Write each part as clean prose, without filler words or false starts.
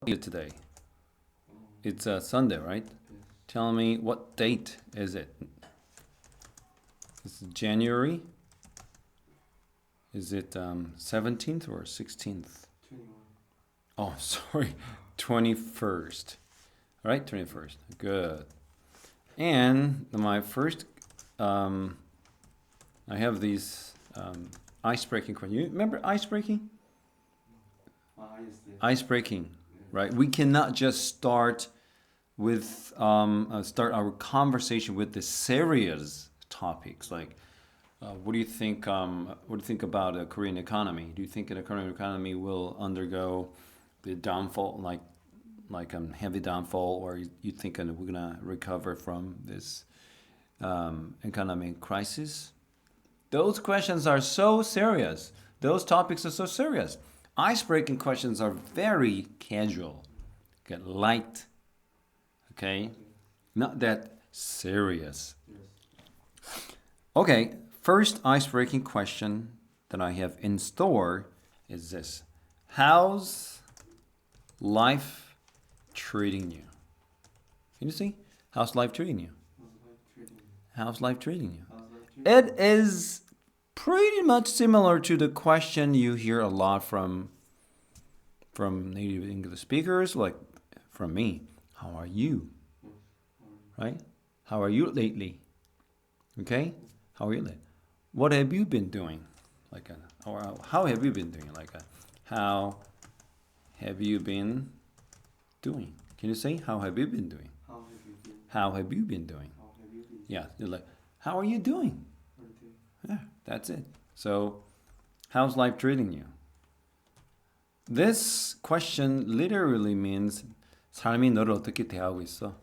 you today? It's Sunday, right? Tell me what date is it? It's January. Is it 17th or 16th? 21. Oh, sorry, 21st. All right, 21st. Good. And my first, I have these ice-breaking questions. You remember ice-breaking? Yes, yes. Ice-breaking, right? We cannot just start with start our conversation with the serious topics like what do you think about the Korean economy? Do you think the Korean economy will undergo the downfall, like heavy downfall, or you think we're gonna recover from this economic crisis? Those questions are so serious. Those topics are so serious. Ice-breaking questions are very casual, get light, okay? Not that serious. Yes. Okay, first ice-breaking question that I have in store is this. How's life treating you? Can you see? How's life treating you? How's life treating you? It is pretty much similar to the question you hear a lot from native English speakers, like from me. How are you? Right? How are you lately? Okay? How are you lately? What have you been doing? Like, how have you been doing? Like, how have you been doing? Can you say how have you been doing? How have you been? How have you been doing? How have you been? Yeah, you're like, how are you doing? Yeah, that's it. So, how's life treating you? This question literally means 삶이 너를 어떻게 대하고 있어?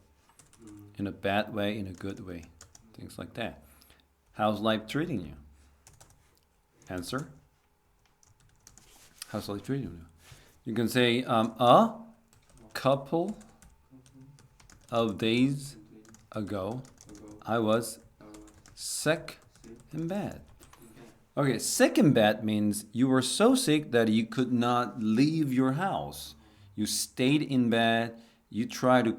In a bad way, in a good way. Things like that. How's life treating you? Answer. How's life treating you? You can say a couple of days ago I was sick in bed. Okay, sick in bed means you were so sick that you could not leave your house. You stayed in bed. You try to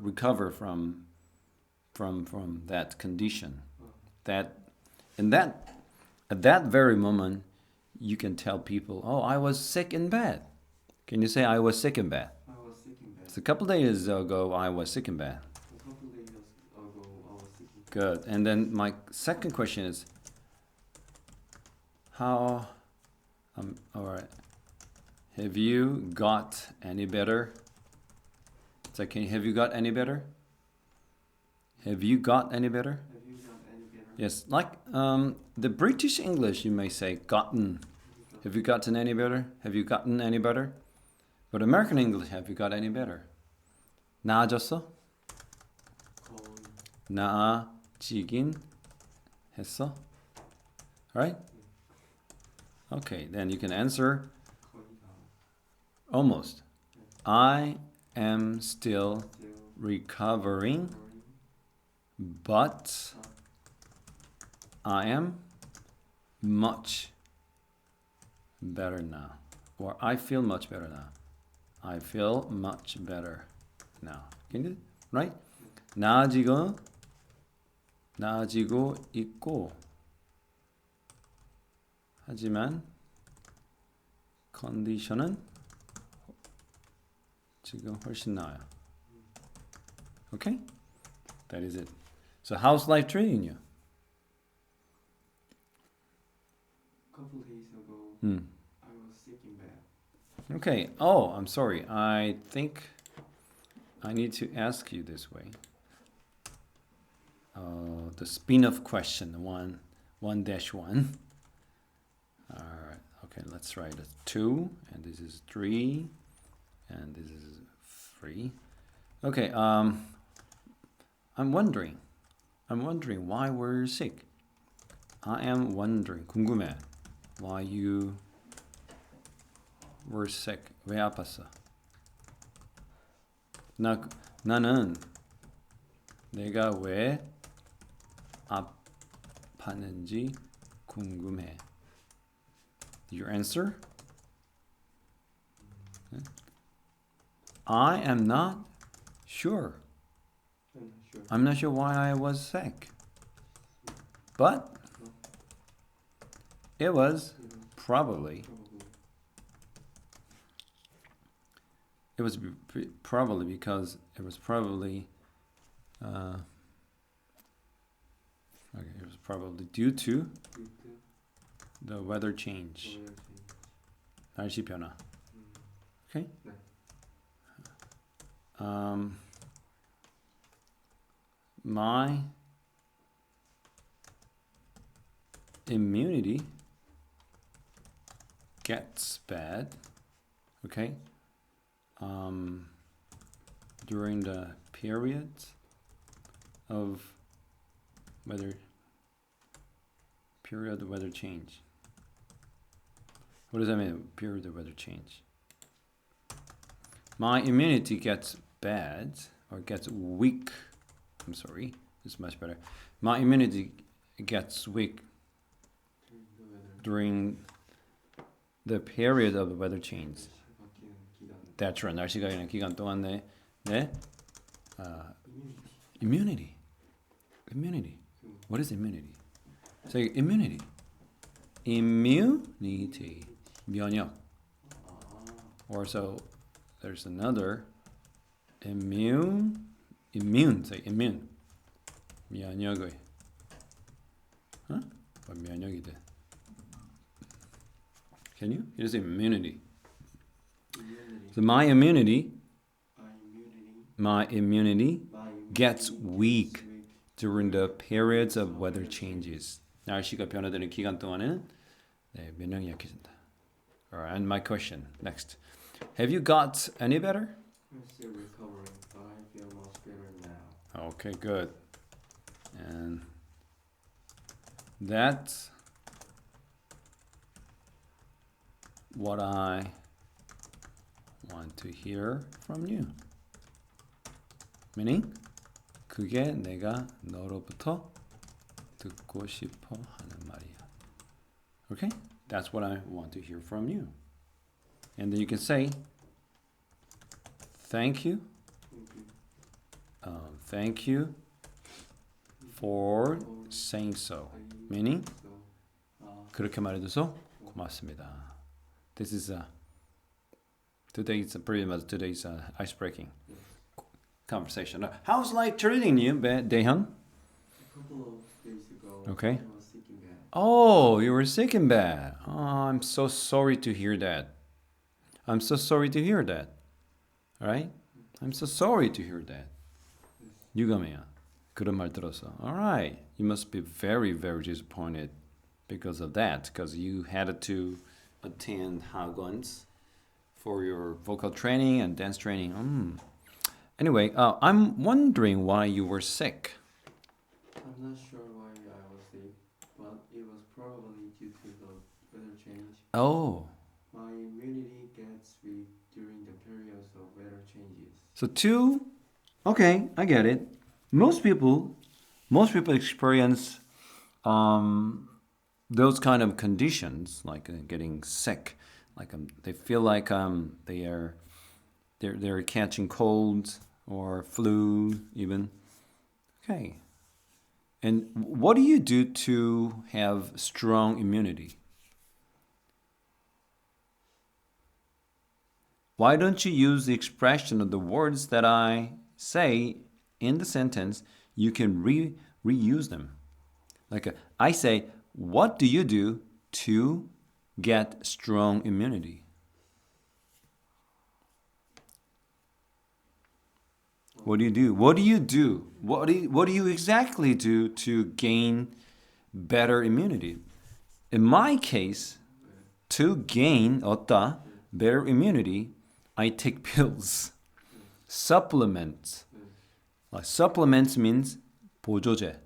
recover from that condition. That and that at that very moment, you can tell people, "Oh, I was sick in bed." Can you say I was sick in bed? I was sick in bed. It's a couple days ago I was sick in bed. A couple days ago, I was sick in bed. Good. And then my second question is, how? All right. Have you got any better? It's like, have you got any better? Have you got any better? Have you got any better? Yes, like the British English, you may say gotten. Have you gotten any better? Have you gotten any better? But American English, have you got any better? 나아졌어? 거의. 나아지긴 했어? Right? Okay, then you can answer 거의 다. almost. I am still Still recovering, recovering. but I am much better now. Or I feel much better now. I feel much better now. Can you, right? 나아지고 있고 하지만 컨디션은 지금 훨씬 나아요. Okay? That is it. So how's life treating you? A couple days ago, Hmm. I was sick in bed. Okay. Oh, I'm sorry. I think I need to ask you this way. The spin-off question, one dash one. All right. Okay, let's write it 2, and this is 3, and this is 3. Okay. I'm wondering why we're sick. I am wondering. 궁금해. Why you were sick. 왜 아팠어? 나는 내가 왜 아팠는지 궁금해. Your answer? I am not sure. I'm not sure. I'm not sure why I was sick. But it was probably. It was probably because it was probably. Okay, it was probably due to the weather change. 날씨 변화. Okay. 네. My immunity gets bad. Okay. During the periods of weather change. What does that mean? Period of weather change. My immunity gets bad or gets weak. I'm sorry, it's much better. My immunity gets weak during the period of the weather change. That's right. 날씨가 바뀌는 기간 동안 내 immunity. What is immunity? Say immunity. Immunity. 면역. Or so there's another immune. Say immune. 면역의. Huh? What 면역이 돼? Can you? It is immunity. So my immunity gets weak during the periods of weather changes. 날씨가 변화되는 기간 동안에는 면역이 약해진다. Alright, and my question next. Have you got any better? I'm still recovering, but I feel much better now. Okay, good. And that's what I want to hear from you. Meaning, 그게 내가 너로부터 듣고 싶어 하는 말이야. Okay? That's what I want to hear from you. And then you can say, thank you. Thank you for saying so. Meaning, 그렇게 말해줘서 고맙습니다. This is today's ice-breaking conversation. How's life treating you, Daehyun? A couple of days ago, Okay. I was sick in bed. Oh, you were sick in bed. Oh, I'm so sorry to hear that. I'm so sorry to hear that. All right? I'm so sorry to hear that. 유감이야. 그런 말 들었어. All right. You must be very, very disappointed because of that. Because you had to attend 학원s for your vocal training and dance training. Anyway, I'm wondering why you were sick. I'm not sure why I was sick, but it was probably due to the weather change. Oh. My immunity gets weak during the periods of weather changes. So two, okay, I get it. Most people experience those kind of conditions, like getting sick, like they feel like they're catching colds or flu even. Okay. And what do you do to have strong immunity? Why don't you use the expression of the words that I say in the sentence? You can reuse them. Like I say, what do you do to get strong immunity? What do you do? What do you do? What do you exactly do to gain better immunity? In my case, to gain 어따 better immunity, I take pills, supplements. Like supplements means 보조제,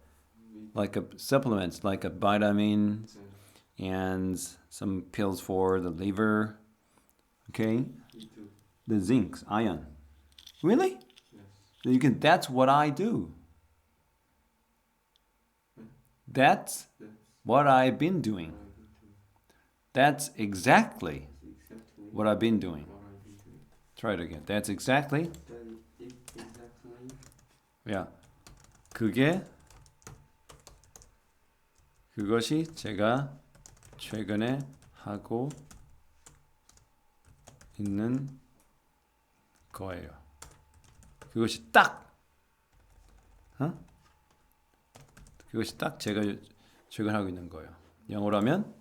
like supplements, like a vitamin and some pills for the liver. Okay, Me too. the zinc, iron. Really? Yes. You can. That's what I do. That's what I've been doing. What I've been doing. That's exactly Exactly what I've been doing. what I've been doing. Try it again. That's exactly. exactly. Yeah. 그것이 제가 최근에 하고 있는 거예요. 그것이 딱, 그것이 딱 제가 최근 하고 있는 거예요. 영어로 하면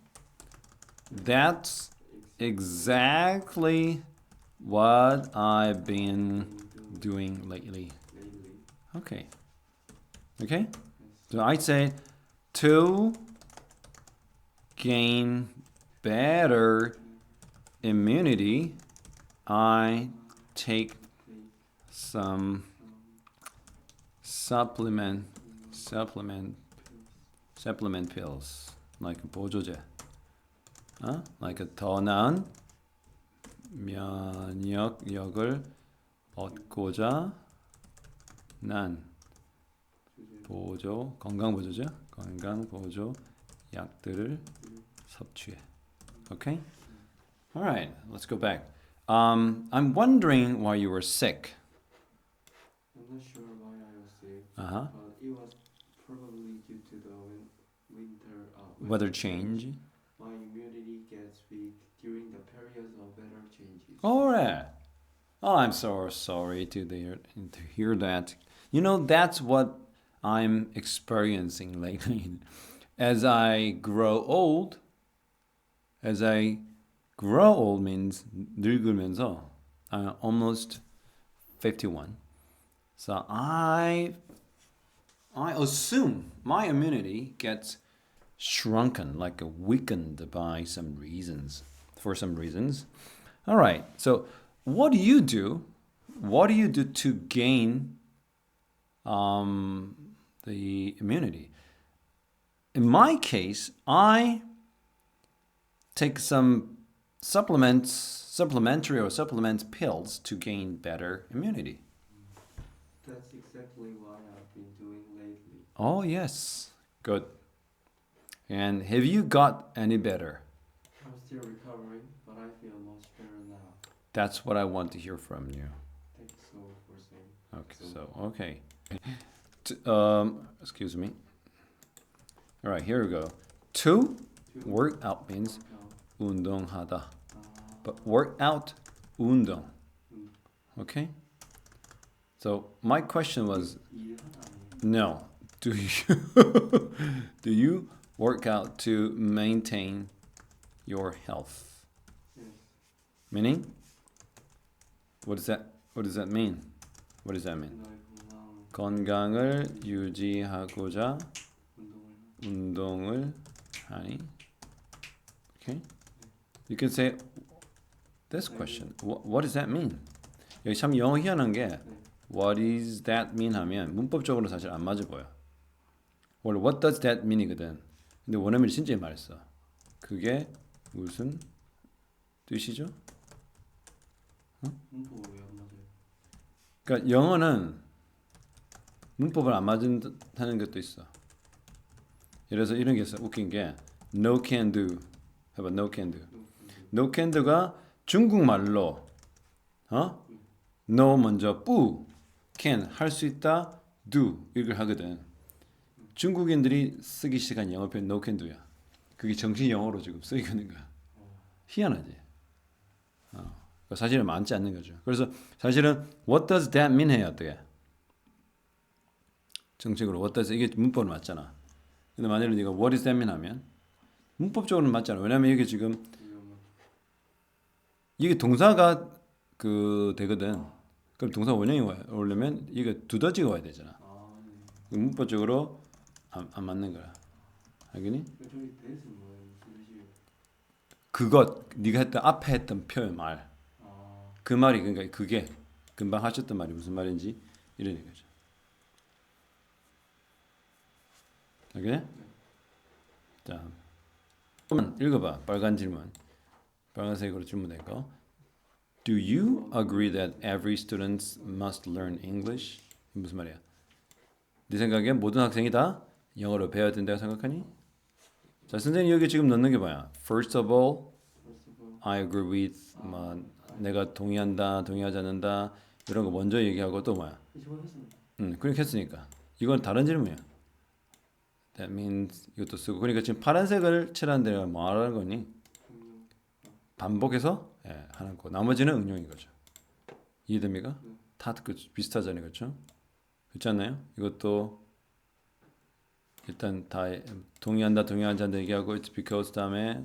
That's exactly what I've been doing lately. Okay. Okay? So I'd say to gain better immunity, I take some supplement pills like 보조제, like 더 나은 면역력을 얻고자 난 건강 보조 약들을 섭취해. Okay? All right, let's go back. I'm wondering why you were sick. I'm not sure why I was sick, Uh-huh. but it was probably due to the winter Weather change. My immunity gets weak during the periods of weather changes. All right. Oh, I'm so sorry to hear that. You know, that's what I'm experiencing lately. As I grow old means 늙으면서 I'm almost 51. So I assume my immunity gets shrunken, like weakened by some reasons. For some reasons. All right. So what do you do? What do you do to gain the immunity? In my case, I take some supplement pills to gain better immunity. That's exactly what I've been doing lately. Oh, yes. Good. And have you got any better? I'm still recovering, but I feel much better now. That's what I want to hear from you. Thanks so for saying. Okay. Excuse me. All right, here we go. To work out means 운동하다. But work out, 운동. Okay? So my question was, no. Do you work out to maintain your health? Yes. Meaning? What does that mean? What does that mean? 건강을 유지하고자 운동을 하니? Okay? You can say this question. What does that mean? 여기 참 영어 희한한 게 What does that mean 하면 문법적으로 사실 안 맞아 보여. 원래 what does that mean이거든. 근데 원어민이 진짜 말했어. 그게 무슨 뜻이죠? 문법 왜안 맞아요? 그러니까 영어는 문법을 안 맞는다는 것도 있어. 예를 들어서 이런 게 있어. 웃긴 게 no can do. 해봐 no can do. no can do가 중국말로 no 먼저 뿌 can 할 수 있다 do 이걸 하거든. 중국인들이 쓰기 시작한 영어 표현 no can do야. 그게 정식 영어로 지금 쓰이고 있는 거야. 희한하지. 사실은 많지 않는 거죠. 그래서 사실은 what does that mean 해야 돼. 정식으로 what does 이게 문법으로 맞잖아. 근데 만약에 네가 what does that mean 하면 문법적으로는 맞잖아. 왜냐면 이게 지금 이게 동사가 되거든. 그럼 동사 원형이 오려면 이게 두더지가 와야 되잖아. 문법적으로 안 맞는 거야. 알겠니? 저기 대신 뭐예요? 무슨 뜻이에요? 그것 네가 했던 앞에 했던 표현 말. 그 말이 그러니까 그게 금방 하셨던 말이 무슨 말인지 이런 거죠. 오케이? 자, 읽어봐. 빨간 질문. 빨간색으로 질문된 거. Do you agree that every student must learn English? 무슨 말이야? 네 생각에 모든 학생이 다 영어를 배워야 된다고 생각하니? 자, 선생님 여기 지금 넣는 게 뭐야? First of all, I agree with 내가 동의한다, 동의하지 않는다 이런 거 먼저 얘기하고 또 뭐야? 저거 했습니다. 그렇게 했으니까 이건 다른 질문이야. That means 이것도 쓰고 그러니까 지금 파란색을 칠하는 데가 뭐 하라는 거니? 응용. 반복해서 예, 하는 거. 나머지는 응용인 거죠. 이해됩니까? 네. 다 비슷하잖아요, 그렇죠? 그렇지 않나요? 이것도 일단 다 동의한다, 동의하지 않는다 얘기하고 it's because 다음에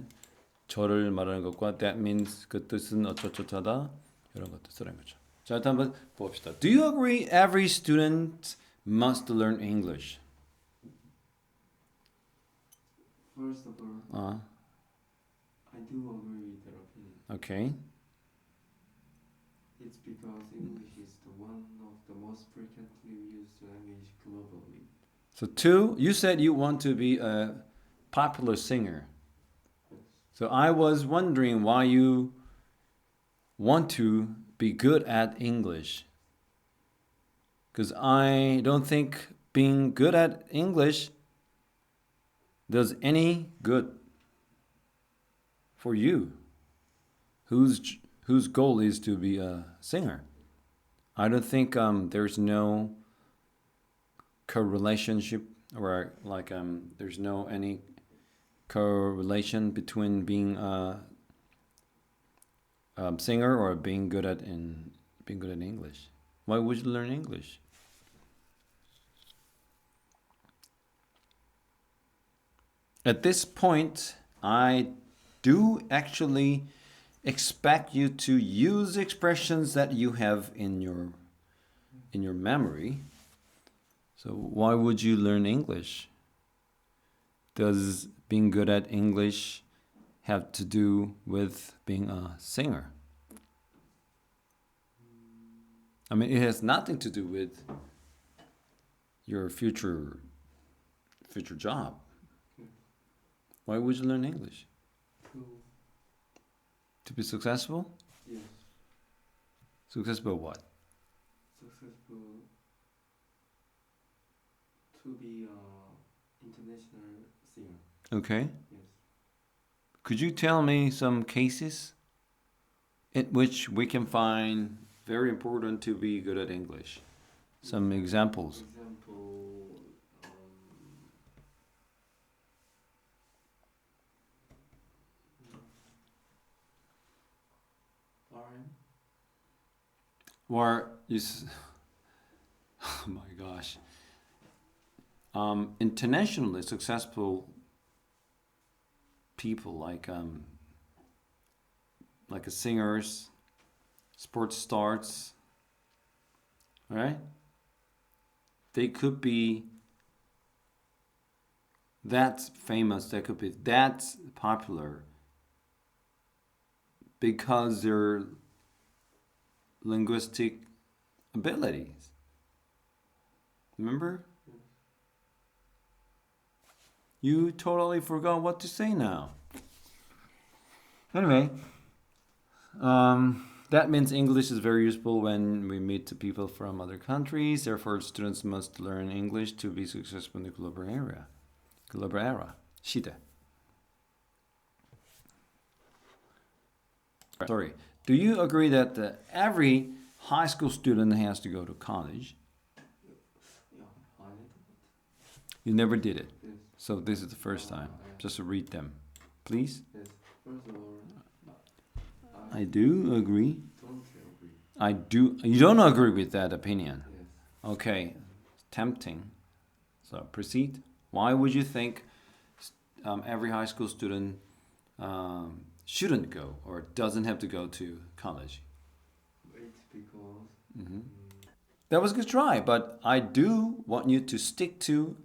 저를 말하는 것과 that means 그 뜻은 어쩌저쩌다 이런 것도 쓰라는 거죠. 자, 일단 한번 봅시다. Do you agree every student must learn English? First of all, I do agree with that opinion. Okay. It's because English is the one of the most frequently used language globally. So two, you said you want to be a popular singer. Yes. So I was wondering why you want to be good at English. Because I don't think being good at English does any good for you, whose goal is to be a singer. I don't think there's no correlationship or like there's no any correlation between being a singer or being good at English. Why would you learn English? At this point, I do actually expect you to use expressions that you have in your memory. So why would you learn English? Does being good at English have to do with being a singer? I mean, it has nothing to do with your future job. Why would you learn English? To be successful? Yes. Successful at what? Successful to be an international singer. Okay. Yes. Could you tell me some cases in which we can find very important to be good at English? Some examples. Example, RM. Or is oh my gosh. Internationally successful people like singers, sports stars, right? They could be that famous, they could be that popular because their linguistic abilities. Remember? You totally forgot what to say now. Anyway, that means English is very useful when we meet the people from other countries. Therefore, students must learn English to be successful in the global era. 시대. Sorry. Do you agree that every high school student has to go to college? Yeah, I did. You never did it. Yes. So this is the first time. Just read them, please. Yes. First of all, I do agree. don't agree. I do. You don't agree with that opinion. Yes. Okay, tempting. So proceed. Why would you think every high school student shouldn't go or doesn't have to go to college? It's because That was a good try, but I do want you to stick to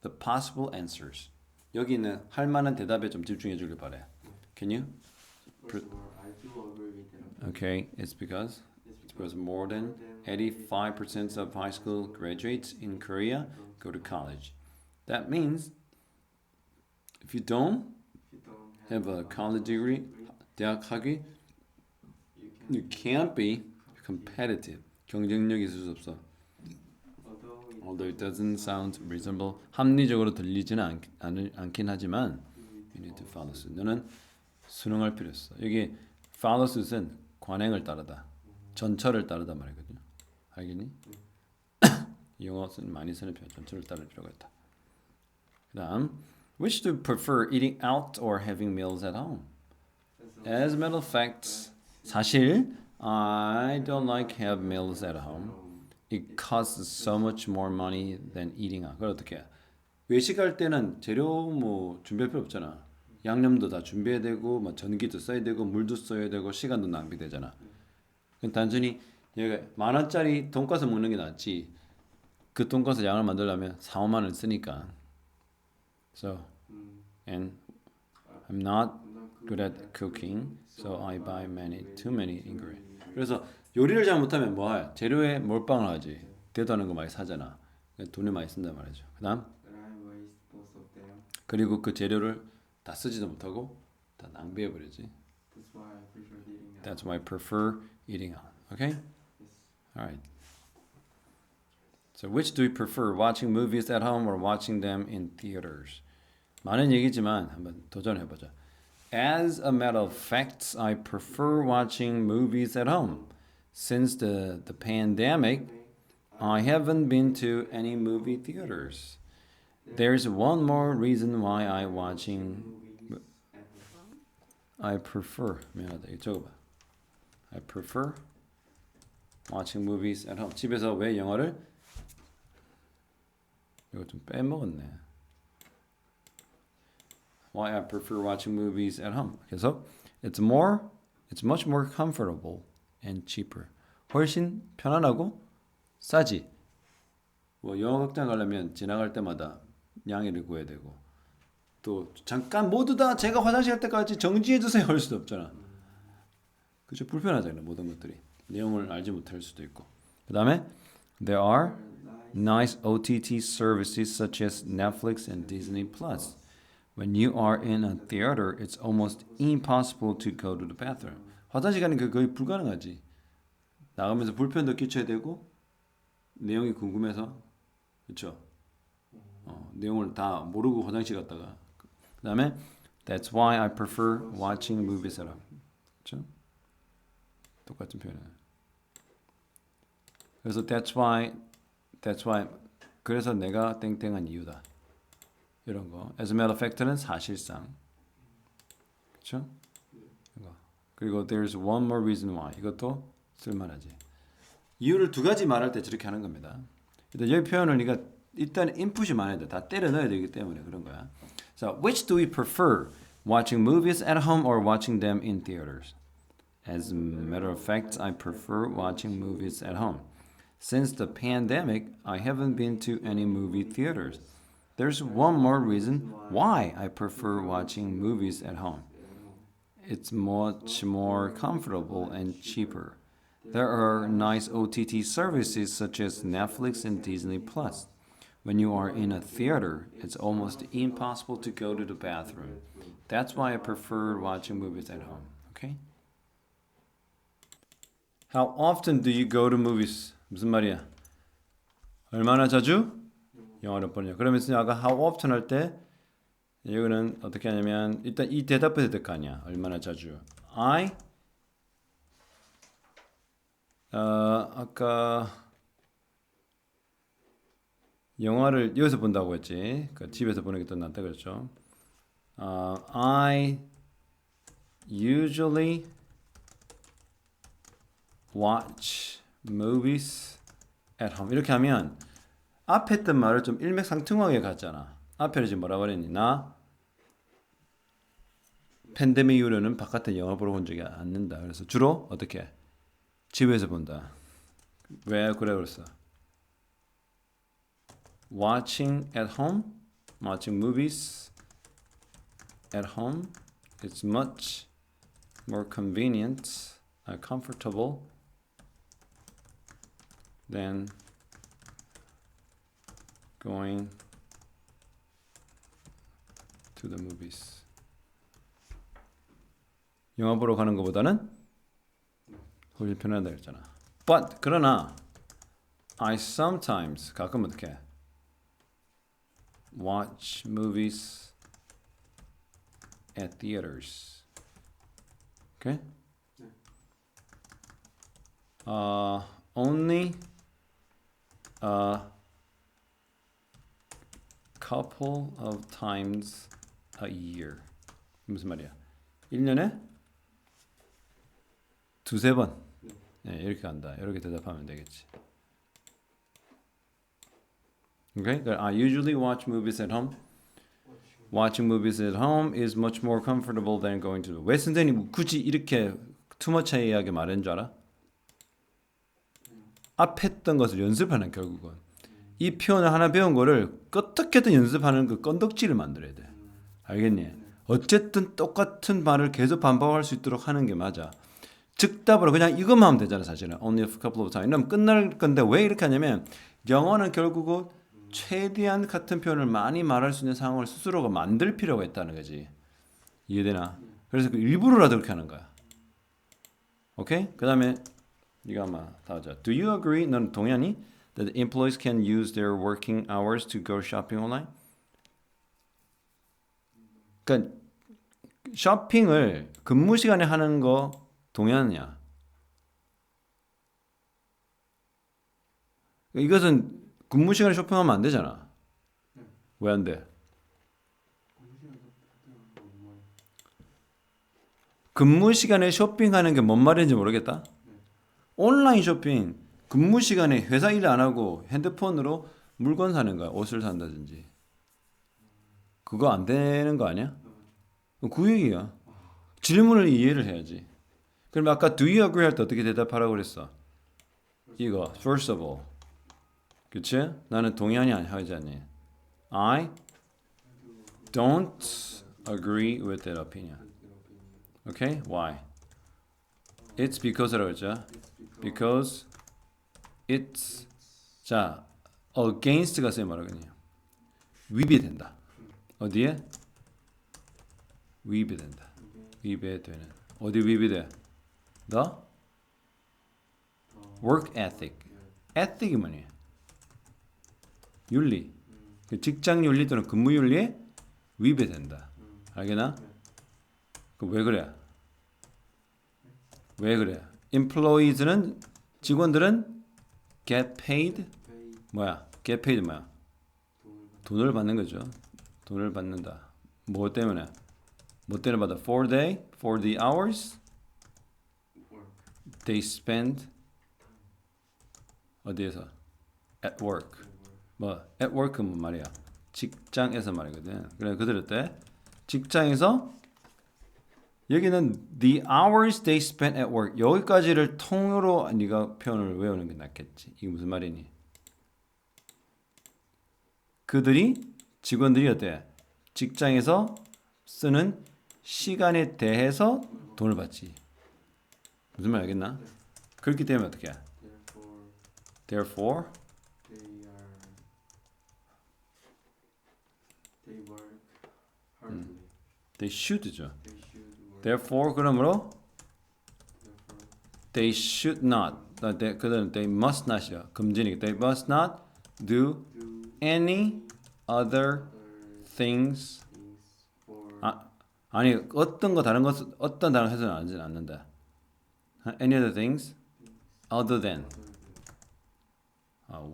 the possible answers. 여기는 할 만한 대답에 좀 집중해 주길 바래. Can you? first of all, I do agree with that. Okay, it's because more than 85% of high school graduates in Korea go to college. That means if you don't If you don't have a college degree, 대학 학위, you can't be competitive. 경쟁력 있을 수 없어. Although it doesn't sound reasonable, 합리적으로 들리지는 않긴 하지만 you need to follow suit. 너는 순응할 필요 있어. 여기 follow suit은 관행을 따르다. 전철을 따르다 말이거든요. 알겠니? 영어 많이 쓰는 표현 전철을 따를 필요가 있다. 그다음 which do you prefer eating out or having meals at home? As a matter of fact, 사실 I don't like have meals at home. It costs so much more money than eating out. 그걸 어떻게 해? 외식할 때는 재료 뭐 준비할 필요 없잖아. 양념도 다 준비해야 되고 뭐 전기도 써야 되고 물도 써야 되고 시간도 낭비되잖아. 그럼 단순히 얘가 10,000원짜리 돈가스 먹는 게 낫지. 그 돈가스 양을 만들려면 4, 5만 원 쓰니까. So, and I'm not good at cooking, so I buy too many ingredients. 그래서 요리를 잘못하면 뭐해? 재료에 몰빵을 하지. 대도 않은 거 많이 사잖아. 돈을 많이 쓴단 말이죠. 그다음 그리고 그 재료를 다 쓰지도 못하고 다 낭비해 버리지. That's why I prefer eating out. Okay? All right. So which do you prefer, watching movies at home or watching them in theaters? 많은 얘기지만 한번 도전해 보자. As a matter of fact, I prefer watching movies at home. Since the pandemic, I haven't been to any movie theaters. There's one more reason why I prefer. 미안하다. 이거 적어봐. I prefer watching movies at home. 집에서 왜 영화를? 이거 좀 빼먹었네. Why I prefer watching movies at home. 그래서 it's much more comfortable and cheaper. 훨씬 편안하고 싸지. 뭐 영화 극장 가려면 지나갈 때마다 양해를 구해야 되고 또 잠깐 모두 다 제가 화장실 갈 때까지 정지해 주세요 할 수도 없잖아. 그죠? 불편하잖아요. 모든 것들이 내용을 알지 못할 수도 있고. 그다음에 there are nice OTT services such as Netflix and Disney Plus. When you are in a theater, it's almost impossible to go to the bathroom. 화장실 가는 게 거의 불가능하지. 나가면서 불편도 끼쳐야 되고 내용이 궁금해서 그렇죠. 내용을 다 모르고 화장실 갔다가 그다음에 that's why I prefer watching movies at home. 그렇죠? 똑같은 표현이에요. 그래서 that's why 그래서 내가 땡땡한 이유다. 이런 거. As a matter of fact는 사실상. 그렇죠? 그리고 there's one more reason why. 이것도 쓸만하지. 이유를 두 가지 말할 때 저렇게 하는 겁니다. 일단 여기 표현을 우리가 일단 인풋이 많아야 돼. 다 때려 넣어야 되기 때문에 그런 거야. So, which do we prefer? Watching movies at home or watching them in theaters? As a matter of fact, I prefer watching movies at home. Since the pandemic, I haven't been to any movie theaters. There's one more reason why I prefer watching movies at home. It's much more comfortable and cheaper. There are nice OTT services such as Netflix and Disney Plus. When you are in a theater, it's almost impossible to go to the bathroom. That's why I prefer watching movies at home. Okay? How often do you go to movies? 무슨 말이야? 얼마나 자주? 영어로 번역. 그러면 아까 how often 할 때 이거는 어떻게 하냐면 일단 이 대답해야 될 거 아니야. 얼마나 자주? 아까 영화를 여기서 본다고 했지. 그 집에서 보는 게 더 낫다 그랬죠. I usually watch movies at home. 이렇게 하면 앞에 했던 말을 좀 일맥상통하게 갔잖아. 앞에는 지금 뭐라 그랬니? 나 팬데믹 이후로는 바깥에 영화 보러 온 적이 않는다. 그래서 주로 어떻게 해? 집에서 본다. 왜 그래 그랬어? Watching at home, watching movies at home, it's much more convenient, comfortable than going to the movies. 영화 보러 가는 것보다는 훨씬 편하다 했잖아. But 그러나 I sometimes 가끔 어떻게 watch movies at theaters. Okay? only a couple of times a year. 무슨 말이야? 1년에 두세 번. 네, 이렇게 간다. 이렇게 대답하면 되겠지. Okay? I usually watch movies at home. Watching movies at home is much more comfortable than going to. 왜 선생님 굳이 이렇게 투머치하게 말한 줄 알아? 앞에 했던 것을 연습하는 결국은 이 표현을 하나 배운 거를 어떻게든 연습하는 그 건덕지를 만들어야 돼. 알겠니? 어쨌든 똑같은 말을 계속 반복할 수 있도록 하는 게 맞아. 즉답으로 그냥 이것만 하면 되잖아 사실은. Only a couple of times. 이러면 끝날 건데 왜 이렇게 하냐면 영어는 결국은 최대한 같은 표현을 많이 말할 수 있는 상황을 스스로가 만들 필요가 있다는 거지. 이해되나? 그래서 그 일부러라도 그렇게 하는 거야. 오케이? 그 다음에 이거 아마 다 하자. Do you agree? 넌 동의하니? That employees can use their working hours to go shopping online? 그러니까 쇼핑을 근무 시간에 하는 거 동의하느냐? 이것은 근무 시간에 쇼핑하면 안 되잖아. 왜 안 돼? 근무 시간에 쇼핑하는 게 뭔 말인지 모르겠다. 온라인 쇼핑, 근무 시간에 회사 일 안 하고 핸드폰으로 물건 사는 거야. 옷을 산다든지. 그거 안 되는 거 아니야? 그 얘기야. 질문을 이해를 해야지. 그럼 아까 do you agree 할 때 어떻게 대답하라고 그랬어? 이거 first of all. 그치? 나는 동의하니 하지 않니? I don't agree with that opinion. Okay? Why? It's because라고 했죠. Because it's 자 against가 쓰여 말하거든요. 위배된다. 어디에? 위배된다. 위배되는. 어디 위배돼? The work ethic. ethic이 뭐니? 윤리. 그 직장 윤리 또는 근무 윤리에 위배된다. 알겠나? 그 왜 그래? 왜 그래? Employees는 직원들은 get paid 뭐야? get paid 뭐야? 돈을 받는 거죠. 돈을 받는다. 뭐 때문에? 뭐 때문에 받아? For the hours they spend 어디에서? At work. 뭐 at work은 뭔 말이야? 직장에서 말이거든. 그래 그대로 때 직장에서 여기는 the hours they spent at work 여기까지를 통으로 네가 표현을 외우는 게 낫겠지. 이게 무슨 말이니? 직원들이 어때? 직장에서 쓰는 시간에 대해서 돈을 받지. 무슨 말 알겠나? 그렇기 때문에 어떻게 해? Therefore they work hardly. they should죠. They should work. Therefore 그러므로 Therefore, they should not. 그들은 they must not이야. 금지니까 they must not do do any other other things. things for 아니 어떤 다른 해서는 하지 않는다. Any other things other than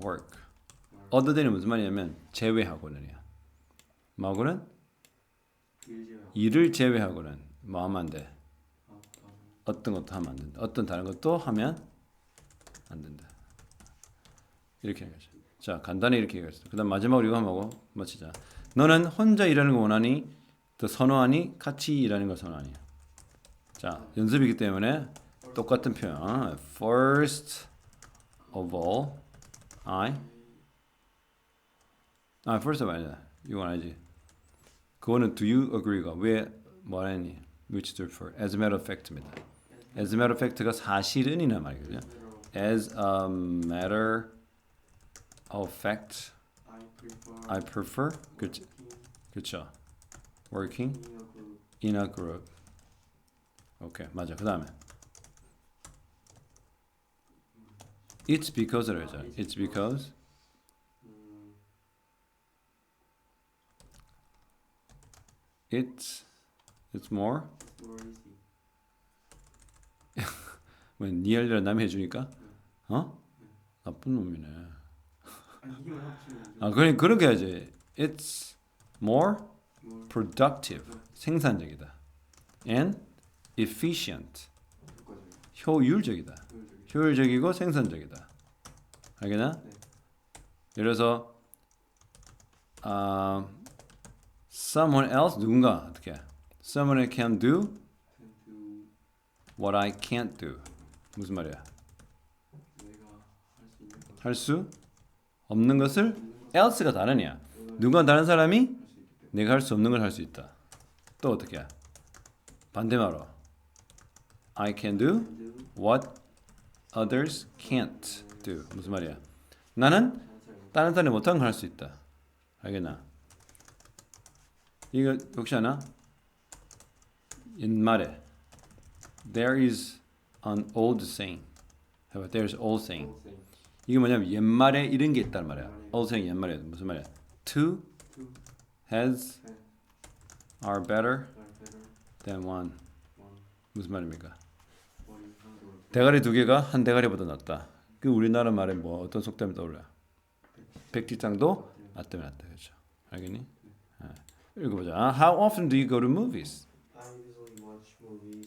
work. other than이 무슨 말이냐면 제외하고는이야. 뭐하고는 일을 제외하고는 뭐 하면 안 돼. 어떤 것도 하면 안 된다. 어떤 다른 것도 하면 안 된다. 이렇게 얘기하죠. 자, 간단히 이렇게 얘기했어. 그다음 마지막으로 이거 한번 하고 마치자. 너는 혼자 일하는 거 원하니? 더 선호하니? 같이 일하는 거 선호하니? 자, 연습이기 때문에 똑같은 표현. First of all, first of all 아니다. 이건 아니지. 그거는 do you agree가 왜 뭐라니? which to refer. As a matter of fact입니다. As a matter of fact가 사실은이란 말이거든요. As a matter of fact, I prefer. 그렇죠. Working in a group. 오케이, 맞아. 그 다음에 It's because라고 하죠. It's because it's more easy. 왜 네 할 일을 남이 해주니까 어? 나쁜 놈이네. 아니 힘을 합치면 아, 그렇게 해야지. It's more more productive. 생산적이다. And efficient. 효과적이다. 효율적이다. 효율적이다. 효율적이고 생산적이다. 알겠나? 네. 예를 들어서 someone else 누군가 어떻게? Someone can do Can do what I can't do. 무슨 말이야? 내가 할 수 있는 것 할 수 없는 것을 없는 것 else가 다르냐? 누가 다른 사람이 할수 있기 때문에 내가 할 수 없는 걸 할 수 있다. 또 어떻게? 반대말로 I can do can do what others can't do. 무슨 말이야? 나는 다른 사람이 못하는 걸 할 수 있다. 알겠나? 이거 혹시 아나? 옛말에 There is an old saying. 해봐. There's old saying. 이게 뭐냐면 옛말에 이런 게 있단 말이야. old saying 옛말에 무슨 말이야? Two two heads heads are better are better than one. one 무슨 말입니까? 머리 한 돌 대가리 두 개가 한 대가리보다 낫다. 그 우리나라 말에 뭐 어떤 속담이 떠올려? 백지장도 낫다면 낫다. 그렇죠. 알겠니? 읽어보자. How often do you go to movies? I usually watch movies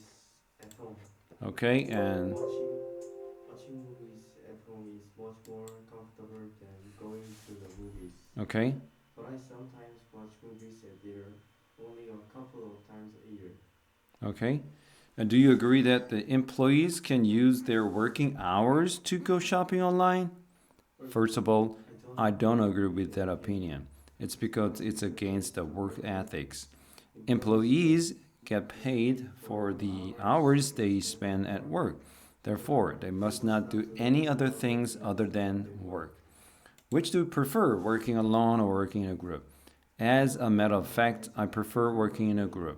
at home. Okay, and Watching movies at home is much more comfortable than going to the movies. okay, But I sometimes watch movies at theater only a couple of times a year. okay. And do you agree that the employees can use their working hours to go shopping online? First of all, I don't agree with that opinion. It's because it's against the work ethics. Employees get paid for the hours they spend at work. Therefore, they must not do any other things other than work. Which do you prefer, working alone or working in a group? As a matter of fact, I prefer working in a group.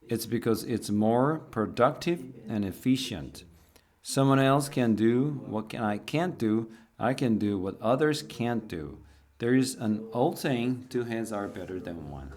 It's because it's more productive and efficient. Someone else can do what I can't do. I can do what others can't do. There is an old saying, two hands are better than one.